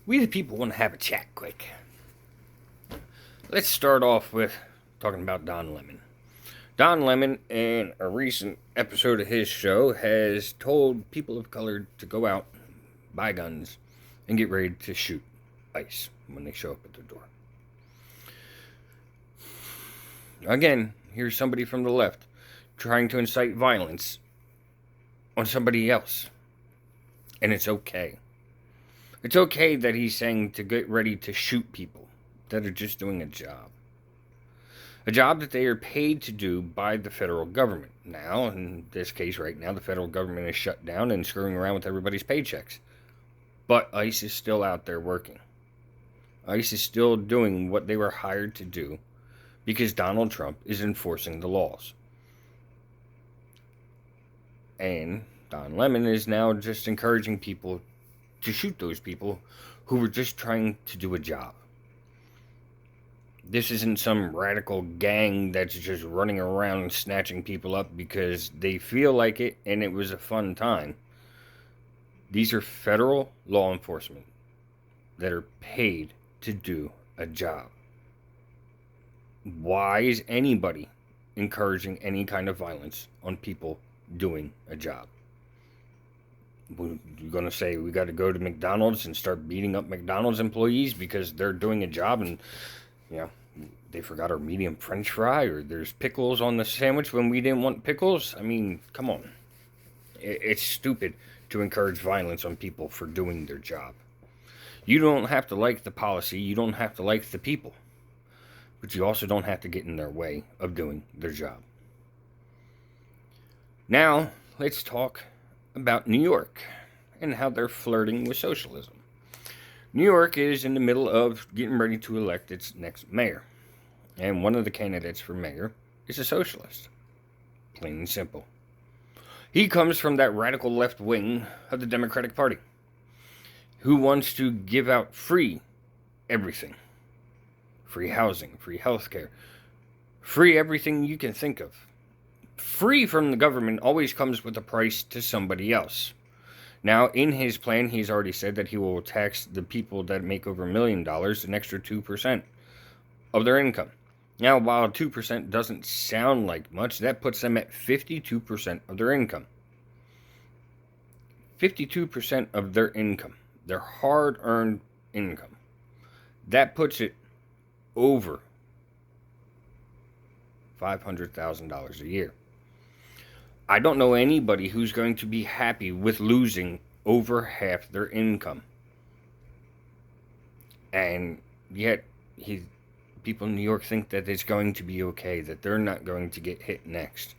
We the people want to have a chat quick. Let's start off with talking about Don Lemon. Don Lemon, in a recent episode of his show, has told people of color to go out, buy guns, and get ready to shoot ICE when they show up at their door. Again, here's somebody from the left trying to incite violence on somebody else. And it's okay. It's okay that he's saying to get ready to shoot people that are just doing a job. A job that they are paid to do by the federal government. Now, in this case right now, the federal government is shut down and screwing around with everybody's paychecks. But ICE is still out there working. ICE is still doing what they were hired to do because Donald Trump is enforcing the laws. And Don Lemon is now just encouraging people to shoot those people who were just trying to do a job. This isn't some radical gang that's just running around snatching people up because they feel like it and it was a fun time. These are federal law enforcement that are paid to do a job. Why is anybody encouraging any kind of violence on people doing a job? We're going to say we got to go to McDonald's and start beating up McDonald's employees because they're doing a job and, they forgot our medium French fry, or there's pickles on the sandwich when we didn't want pickles. I mean, come on. It's stupid to encourage violence on people for doing their job. You don't have to like the policy. You don't have to like the people. But you also don't have to get in their way of doing their job. Now, let's talk about New York and how they're flirting with socialism. New York is in the middle of getting ready to elect its next mayor. And one of the candidates for mayor is a socialist. Plain and simple. He comes from that radical left wing of the Democratic Party, who wants to give out free everything. Free housing, free healthcare, free everything you can think of. Free from the government always comes with a price to somebody else. Now, in his plan, he's already said that he will tax the people that make over $1 million an extra 2% of their income. Now, while 2% doesn't sound like much, that puts them at 52% of their income. 52% of their income, their hard-earned income. That puts it over $500,000 a year. I don't know anybody who's going to be happy with losing over half their income. And yet, people in New York think that it's going to be okay, that they're not going to get hit next.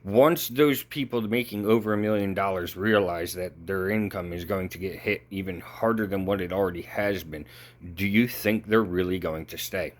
Once those people making over $1 million realize that their income is going to get hit even harder than what it already has been, do you think they're really going to stay?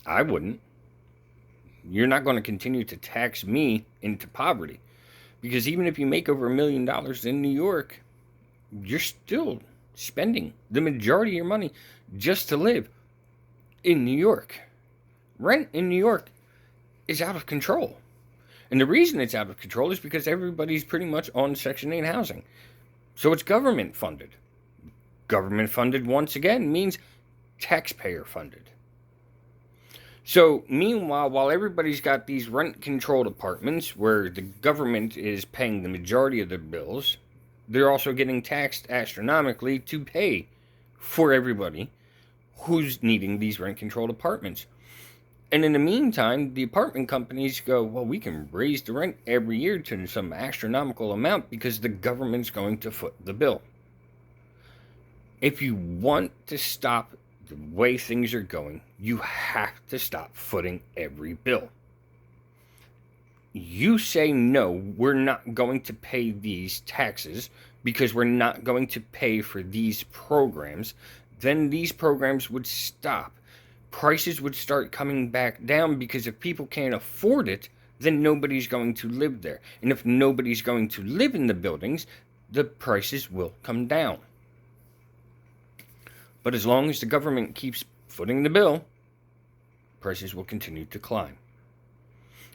I wouldn't. You're not going to continue to tax me into poverty. Because even if you make over $1 million in New York, you're still spending the majority of your money just to live in New York. Rent in New York is out of control. And the reason it's out of control is because everybody's pretty much on Section 8 housing. So it's government funded. Government funded, once again, means taxpayer funded. So, meanwhile, while everybody's got these rent-controlled apartments where the government is paying the majority of their bills, they're also getting taxed astronomically to pay for everybody who's needing these rent-controlled apartments. And in the meantime, the apartment companies go, well, we can raise the rent every year to some astronomical amount because the government's going to foot the bill. If you want to stop the way things are going, you have to stop footing every bill. You say, no, we're not going to pay these taxes because we're not going to pay for these programs, then these programs would stop. Prices would start coming back down because if people can't afford it, then nobody's going to live there. And if nobody's going to live in the buildings, the prices will come down. But as long as the government keeps footing the bill, prices will continue to climb.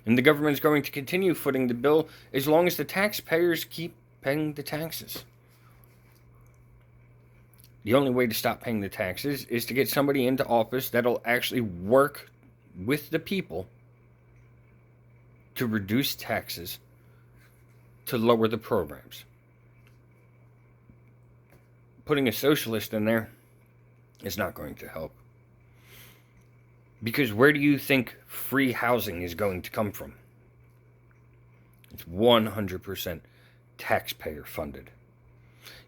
And the government's going to continue footing the bill as long as the taxpayers keep paying the taxes. The only way to stop paying the taxes is to get somebody into office that'll actually work with the people to reduce taxes, to lower the programs. Putting a socialist in there is not going to help. Because where do you think free housing is going to come from? It's 100% taxpayer funded.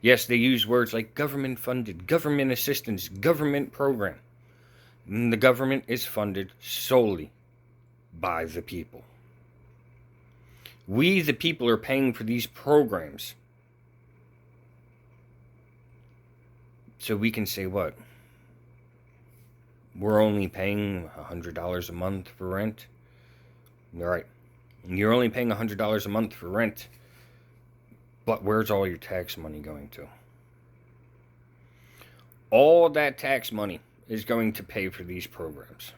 Yes, they use words like government funded, government assistance, government program. And the government is funded solely by the people. We, the people, are paying for these programs. So we can say what? We're only paying $100 a month for rent? All right. You're only paying $100 a month for rent. But where's all your tax money going to? All that tax money is going to pay for these programs.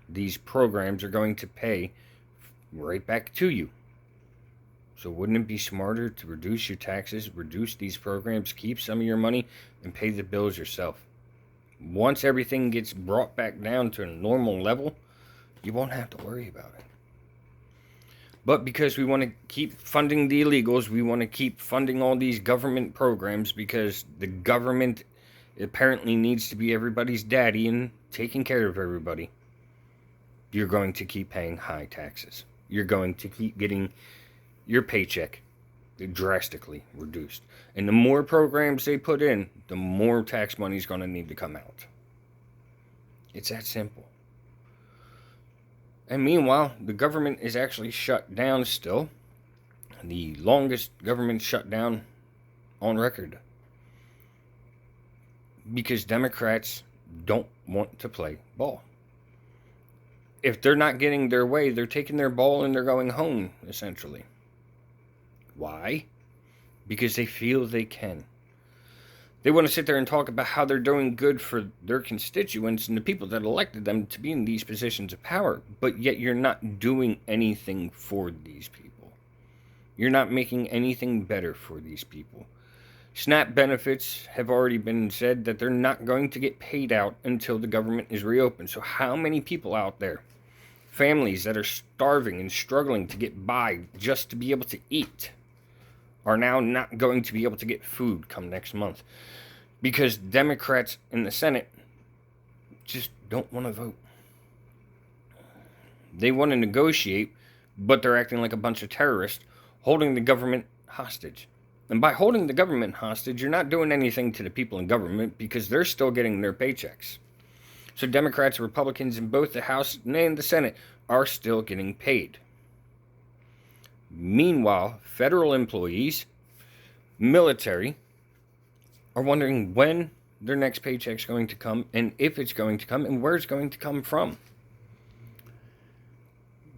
These programs are going to pay right back to you. So wouldn't it be smarter to reduce your taxes, reduce these programs, keep some of your money, and pay the bills yourself? Once everything gets brought back down to a normal level, you won't have to worry about it. But because we want to keep funding the illegals, we want to keep funding all these government programs because the government apparently needs to be everybody's daddy and taking care of everybody, you're going to keep paying high taxes. You're going to keep getting your paycheck drastically reduced. And the more programs they put in, the more tax money is going to need to come out. It's that simple. And meanwhile, the government is actually shut down still. The longest government shutdown on record. Because Democrats don't want to play ball. If they're not getting their way, they're taking their ball and they're going home, essentially. Why? Because they feel they can. They want to sit there and talk about how they're doing good for their constituents and the people that elected them to be in these positions of power, but yet you're not doing anything for these people. You're not making anything better for these people. SNAP benefits have already been said that they're not going to get paid out until the government is reopened. So how many people out there, families that are starving and struggling to get by just to be able to eat, are now not going to be able to get food come next month because Democrats in the Senate just don't want to vote. They want to negotiate, but they're acting like a bunch of terrorists holding the government hostage. And by holding the government hostage, you're not doing anything to the people in government because they're still getting their paychecks. So Democrats and Republicans in both the House and the Senate are still getting paid. Meanwhile, federal employees, military, are wondering when their next paycheck's going to come and if it's going to come and where it's going to come from.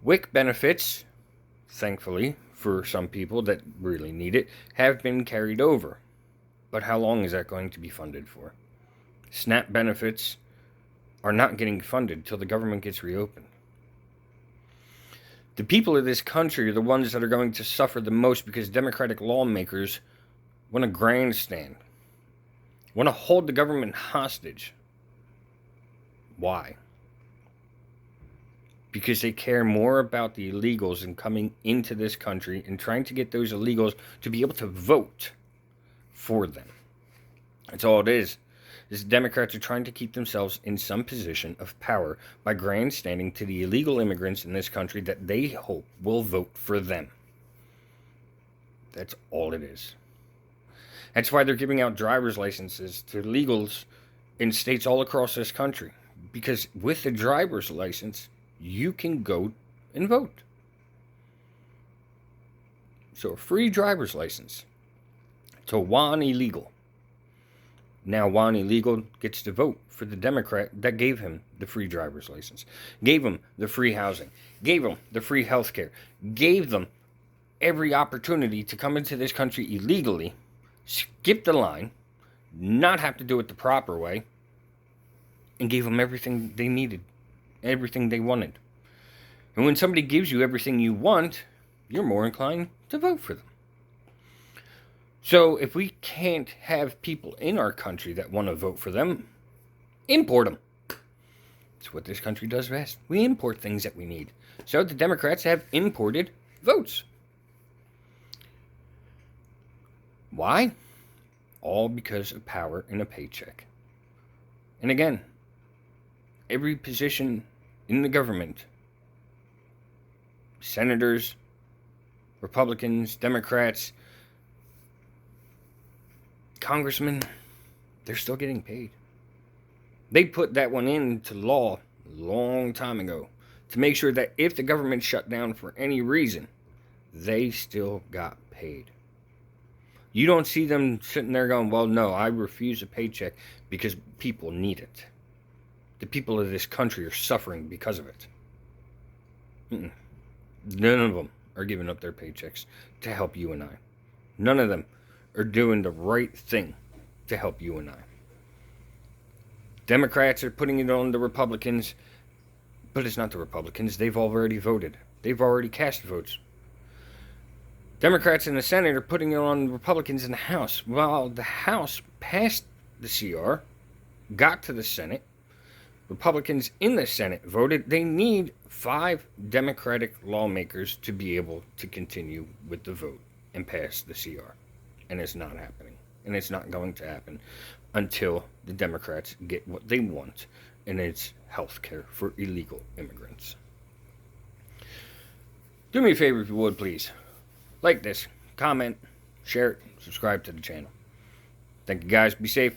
WIC benefits, thankfully, for some people that really need it, have been carried over. But how long is that going to be funded for? SNAP benefits are not getting funded till the government gets reopened. The people of this country are the ones that are going to suffer the most because Democratic lawmakers want to grandstand, want to hold the government hostage. Why? Because they care more about the illegals and coming into this country and trying to get those illegals to be able to vote for them. That's all it is. The Democrats are trying to keep themselves in some position of power by grandstanding to the illegal immigrants in this country that they hope will vote for them. That's all it is. That's why they're giving out driver's licenses to illegals in states all across this country. Because with a driver's license, you can go and vote. So a free driver's license to one illegal. Now one illegal gets to vote for the Democrat that gave him the free driver's license, gave him the free housing, gave him the free health care, gave them every opportunity to come into this country illegally, skip the line, not have to do it the proper way, and gave them everything they needed, everything they wanted. And when somebody gives you everything you want, you're more inclined to vote for them. So if we can't have people in our country that want to vote for them, import them. That's what this country does best. We import things that we need. So the Democrats have imported votes. Why? All because of power and a paycheck. And again, every position in the government, senators, Republicans, Democrats, congressmen, they're still getting paid. They put that one into law a long time ago to make sure that if the government shut down for any reason, they still got paid. You don't see them sitting there going, well, no, I refuse a paycheck because people need it. The people of this country are suffering because of it. None of them are giving up their paychecks to help you and I. None of them are doing the right thing to help you and I. Democrats are putting it on the Republicans, but it's not the Republicans. They've already voted. They've already cast votes. Democrats in the Senate are putting it on Republicans in the House. Well, the House passed the CR, got to the Senate. Republicans in the Senate voted. They need 5 Democratic lawmakers to be able to continue with the vote and pass the CR. And it's not happening. And it's not going to happen until the Democrats get what they want, and it's health care for illegal immigrants. Do me a favor if you would, please. Like this, comment, share it, subscribe to the channel. Thank you guys. Be safe.